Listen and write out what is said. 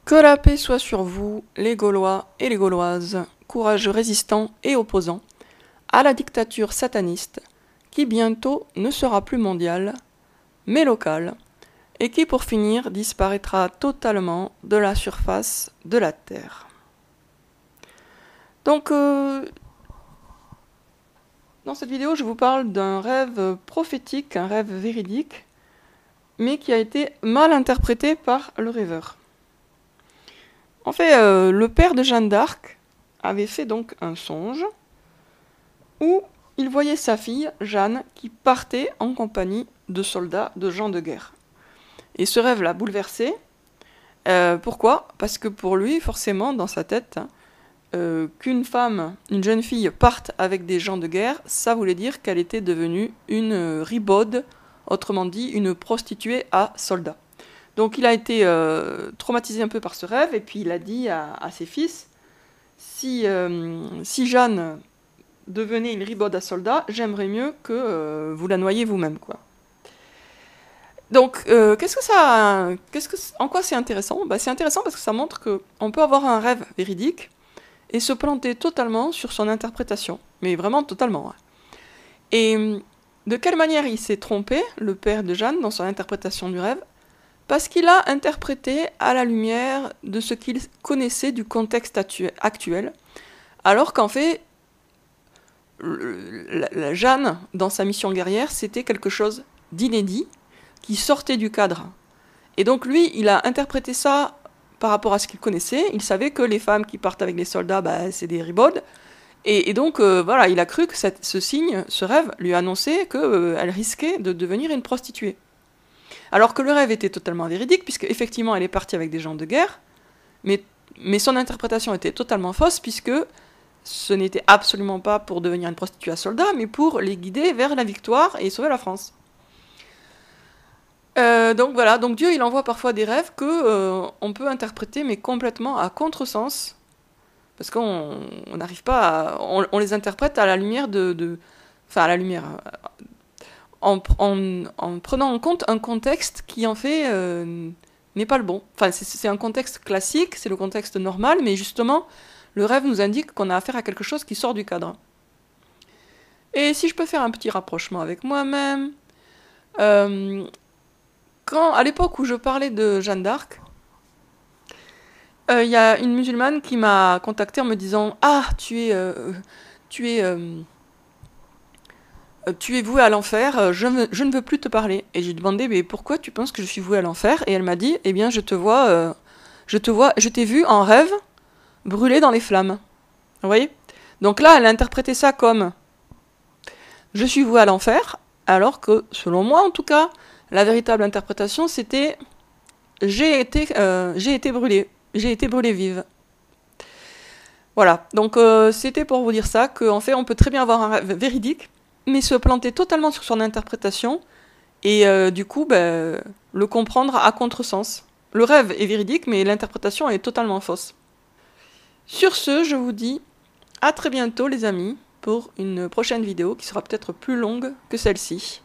Que la paix soit sur vous, les Gaulois et les Gauloises, courageux résistants et opposants à la dictature sataniste, qui bientôt ne sera plus mondiale, mais locale, et qui pour finir disparaîtra totalement de la surface de la Terre. Donc, dans cette vidéo, je vous parle d'un rêve prophétique, un rêve véridique, mais qui a été mal interprété par le rêveur. En fait, le père de Jeanne d'Arc avait fait donc un songe où il voyait sa fille, Jeanne, qui partait en compagnie de soldats, de gens de guerre. Et ce rêve l'a bouleversé. Pourquoi ? Parce que pour lui, forcément, dans sa tête, qu'une femme, une jeune fille, parte avec des gens de guerre, ça voulait dire qu'elle était devenue une ribaude, autrement dit, une prostituée à soldats. Donc il a été traumatisé un peu par ce rêve, et puis il a dit à ses fils, si Jeanne devenait une ribaude à soldats, j'aimerais mieux que vous la noyiez vous-même, quoi. Donc, en quoi c'est intéressant ? C'est intéressant parce que ça montre qu'on peut avoir un rêve véridique et se planter totalement sur son interprétation. Mais vraiment totalement. Hein. Et de quelle manière il s'est trompé, le père de Jeanne, dans son interprétation du rêve ? Parce qu'il a interprété à la lumière de ce qu'il connaissait du contexte actuel, alors qu'en fait, la Jeanne, dans sa mission guerrière, c'était quelque chose d'inédit, qui sortait du cadre. Et donc lui, il a interprété ça par rapport à ce qu'il connaissait. Il savait que les femmes qui partent avec les soldats, c'est des ribaudes. Et donc, voilà, il a cru que ce signe, ce rêve, lui annonçait qu'elle risquait de devenir une prostituée. Alors que le rêve était totalement véridique, puisque effectivement elle est partie avec des gens de guerre, mais son interprétation était totalement fausse, puisque ce n'était absolument pas pour devenir une prostituée à soldats, mais pour les guider vers la victoire et sauver la France. Donc voilà, donc Dieu il envoie parfois des rêves on peut interpréter mais complètement à contresens, parce qu'on n'arrive pas on les interprète à la lumière enfin à la lumière, en prenant en compte un contexte qui en fait n'est pas le bon. Enfin c'est un contexte classique, c'est le contexte normal, mais justement le rêve nous indique qu'on a affaire à quelque chose qui sort du cadre. Et si je peux faire un petit rapprochement avec moi-même, à l'époque où je parlais de Jeanne d'Arc, y a une musulmane qui m'a contacté en me disant « Ah, tu es vouée à l'enfer, je ne veux plus te parler. » Et j'ai demandé « Mais pourquoi tu penses que je suis vouée à l'enfer ?» Et elle m'a dit « Eh bien, je t'ai vu en rêve brûler dans les flammes. » Vous voyez ? Donc là, elle a interprété ça comme « Je suis vouée à l'enfer », alors que, selon moi en tout cas, la véritable interprétation, c'était j'ai été brûlée vive. Voilà, donc c'était pour vous dire ça, qu'en fait, on peut très bien avoir un rêve véridique, mais se planter totalement sur son interprétation, et du coup, le comprendre à contresens. Le rêve est véridique, mais l'interprétation est totalement fausse. Sur ce, je vous dis à très bientôt, les amis, pour une prochaine vidéo qui sera peut-être plus longue que celle-ci.